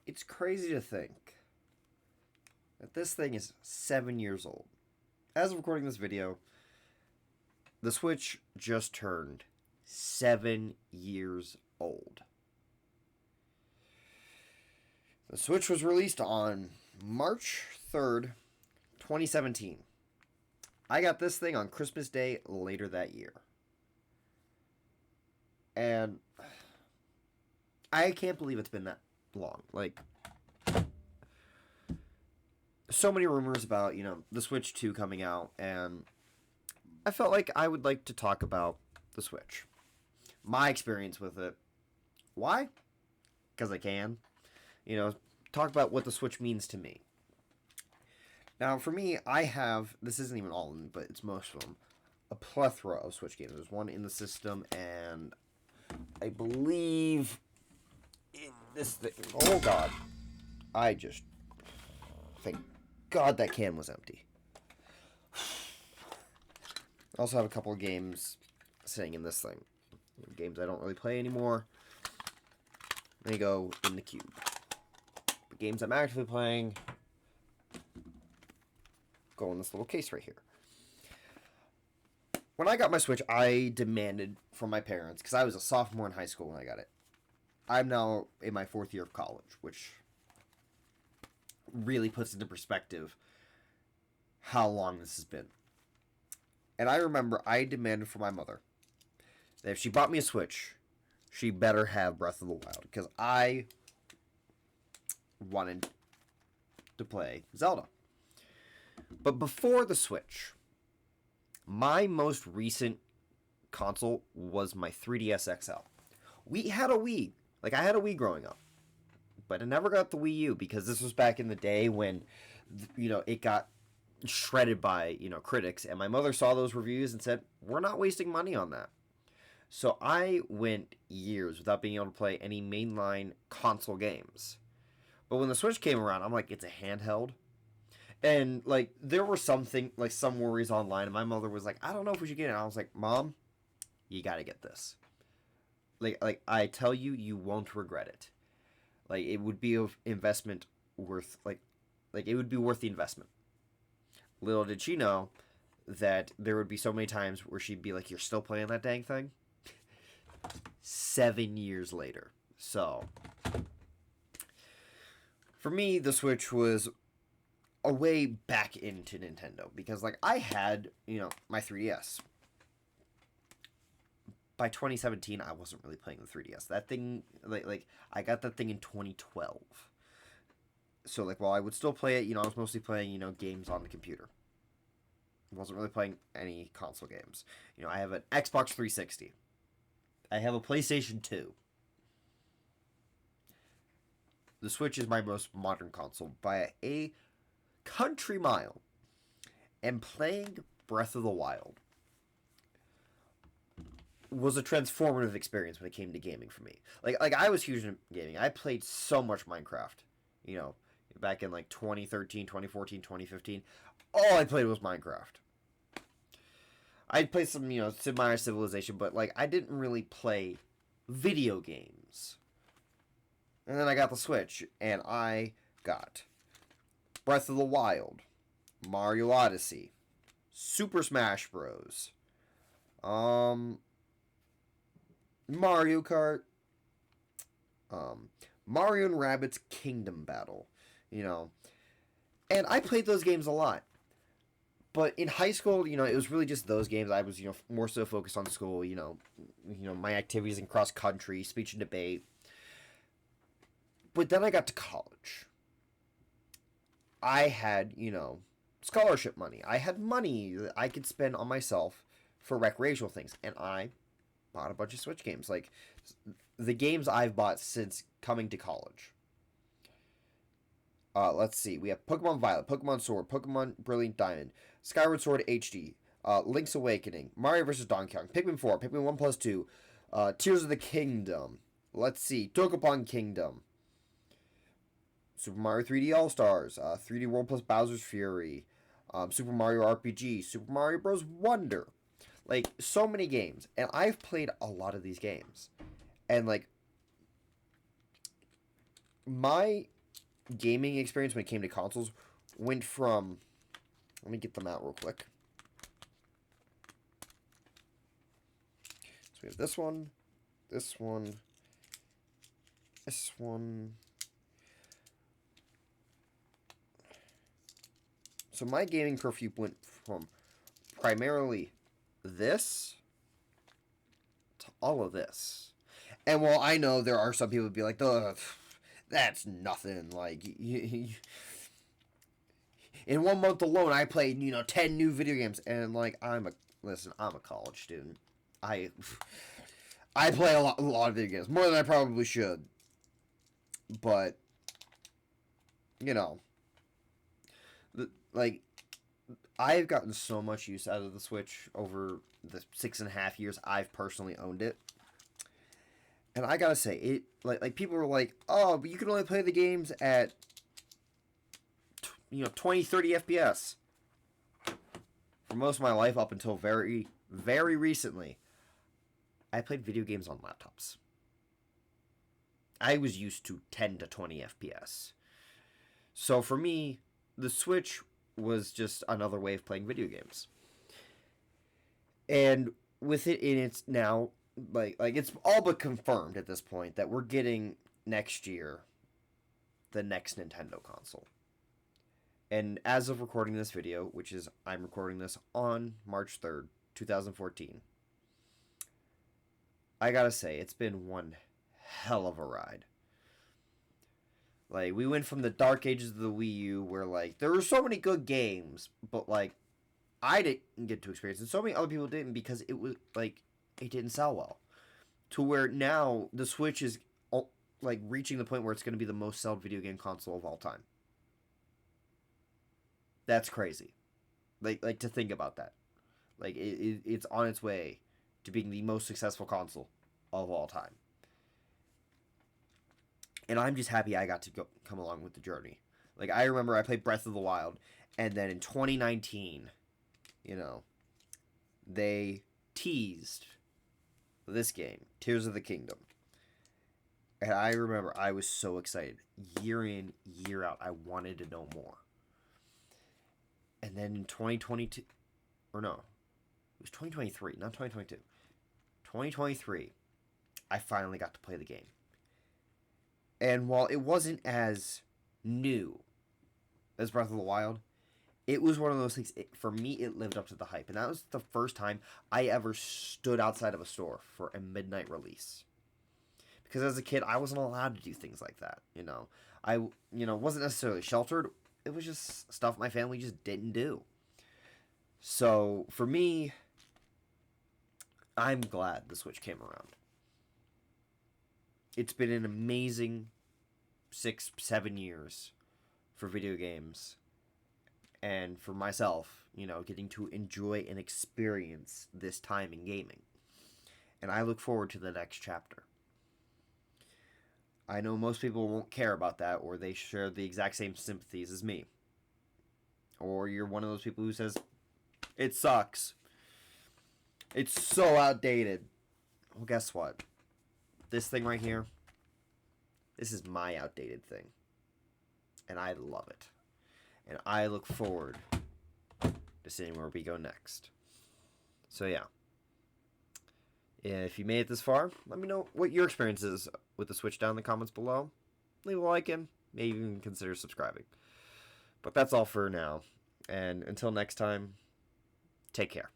It's crazy to think that this thing is 7 years old. As of recording this video, the Switch just turned 7 years old. The Switch was released on March 3rd, 2017. I got this thing on Christmas Day later that year. And I can't believe it's been that long. Like, so many rumors about, the Switch 2 coming out, and I felt like I would like to talk about the Switch. My experience with it. Why? Because I can. Talk about what the Switch means to me. Now, for me, I have, this isn't even all of them, but it's most of them, a plethora of Switch games. There's one in the system, and I believe in this thing. Oh, God. Thank God that can was empty. I also have a couple of games sitting in this thing. Games I don't really play anymore. They go in the cube. The games I'm actively playing go in this little case right here. When I got my Switch, I demanded from my parents, because I was a sophomore in high school when I got it. I'm now in my 4th year of college, which really puts into perspective how long this has been. And I remember I demanded from my mother that if she bought me a Switch, she better have Breath of the Wild, because I wanted to play Zelda. But before the Switch, my most recent console was my 3DS XL. We had a Wii. Like, I had a Wii growing up. But I never got the Wii U, because this was back in the day when, it got shredded by, critics. And my mother saw those reviews and said, we're not wasting money on that. So I went years without being able to play any mainline console games. But when the Switch came around, I'm like, it's a handheld. And, there were some worries online, and my mother was like, I don't know if we should get it. And I was like, Mom, you gotta get this. Like I tell you, you won't regret it. It would be an investment worth, it would be worth the investment. Little did she know that there would be so many times where she'd be like, you're still playing that dang thing? 7 years later. So, for me, the Switch was a way back into Nintendo, because I had my 3DS. By 2017, I wasn't really playing the 3DS. That thing, I got that thing in 2012. So while I would still play it, I was mostly playing games on the computer. I wasn't really playing any console games. I have an Xbox 360. I have a PlayStation 2. The Switch is my most modern console by a country mile. And playing Breath of the Wild was a transformative experience when it came to gaming for me. I was huge in gaming. I played so much Minecraft. Back in 2013, 2014, 2015. All I played was Minecraft. I'd play some, Sid Meier's Civilization, but I didn't really play video games. And then I got the Switch, and I got Breath of the Wild, Mario Odyssey, Super Smash Bros. Mario Kart, Mario and Rabbids Kingdom Battle, And I played those games a lot. But in high school, it was really just those games. I was, more so focused on school, my activities in cross country, speech and debate. But then I got to college. I had, scholarship money. I had money that I could spend on myself for recreational things. And I bought a bunch of Switch games. The games I've bought since coming to college. Let's see. We have Pokemon Violet, Pokemon Sword, Pokemon Brilliant Diamond, Skyward Sword HD, Link's Awakening, Mario vs. Donkey Kong, Pikmin 4, Pikmin 1 plus 2, Tears of the Kingdom. Let's see. Dokapon Kingdom. Super Mario 3D All-Stars, 3D World plus Bowser's Fury, Super Mario RPG, Super Mario Bros. Wonder. So many games. And I've played a lot of these games. And, my gaming experience when it came to consoles went from, let me get them out real quick. So we have this one, this one, this one. So my gaming curfew went from primarily this to all of this. And while I know there are some people who be like, ugh, that's nothing. Like, in 1 month alone, I played 10 new video games, and like I'm a college student. I play a lot of video games, more than I probably should. But like I've gotten so much use out of the Switch over the 6.5 years I've personally owned it. And I gotta say, it like people were like, oh, but you can only play the games at 20, 30 FPS. For most of my life, up until very, very recently, I played video games on laptops. I was used to 10 to 20 FPS. So for me, the Switch was just another way of playing video games. And with it in its now, like it's all but confirmed at this point that we're getting next year the next Nintendo console. And as of recording this video, which is I'm recording this on March 3rd, 2014, I gotta say, it's been one hell of a ride. Like, we went from the dark ages of the Wii U, where, like, there were so many good games, but, like, I didn't get to experience it. So many other people didn't because it was, like, it didn't sell well. To where now the Switch is, like, reaching the point where it's going to be the most sold video game console of all time. That's crazy. Like to think about that. Like, it's on its way to being the most successful console of all time. And I'm just happy I got to come along with the journey. Like, I remember I played Breath of the Wild, and then in 2019, they teased this game, Tears of the Kingdom. And I remember I was so excited. Year in, year out, I wanted to know more. And then in 2022, or no, it was 2023, not 2022. 2023, I finally got to play the game. And while it wasn't as new as Breath of the Wild, it was one of those things, for me, it lived up to the hype. And that was the first time I ever stood outside of a store for a midnight release. Because as a kid, I wasn't allowed to do things like that, I, wasn't necessarily sheltered. It was just stuff my family just didn't do. So, for me, I'm glad the Switch came around. It's been an amazing 6-7 years for video games. And for myself, getting to enjoy and experience this time in gaming. And I look forward to the next chapter. I know most people won't care about that, or they share the exact same sympathies as me. Or you're one of those people who says, it sucks. It's so outdated. Well, guess what? This thing right here, this is my outdated thing. And I love it. And I look forward to seeing where we go next. So yeah. If you made it this far, let me know what your experience is with the Switch down in the comments below. Leave a like and maybe even consider subscribing. But that's all for now. And until next time, take care.